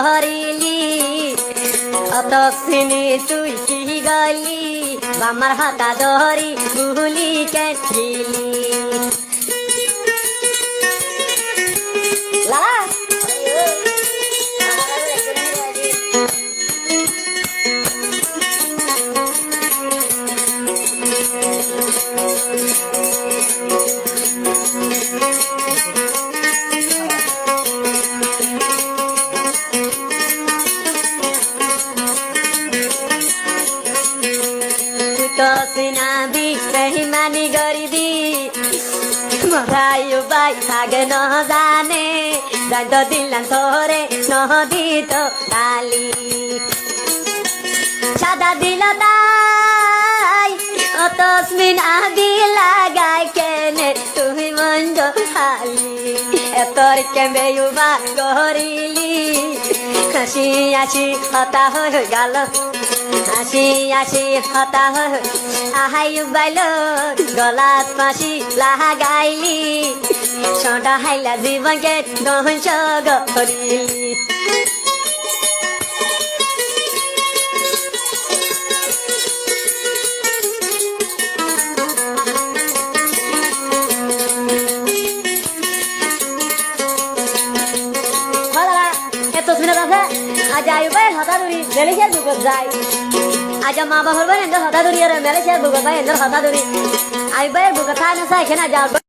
হরিলি অতক্ষিণে তুই কি গলি আমার হাতা ধরি গুলি কেটলি বেহিমানি গরিবি মরায়ু বাই থাকে ন জানে যাই তো দিলাম তোরে নদী তো কালি সাদা দিল তাই অতস্মিন আদি লাগাই কেনে তুমি মঞ্জ হালি এতর কেমে বা গরিলি হাসি আসি হতা হয়ে গেল হাসি আসি হতা আহাই বাইল গলাত পাশি লাগাইলি সদা হাইলা জীবনকে ধ্বংস করিলি আজ আইবাই হতা ধরি মেলেছিয়ার বুকত যাই আজ মা বাবার বাই এন্দর হতা ধরি আর মেলেছিয়ার বুকত বাই এন্দর হতা ধরি আইবাই বুকত থাই না সাই খেনা যাও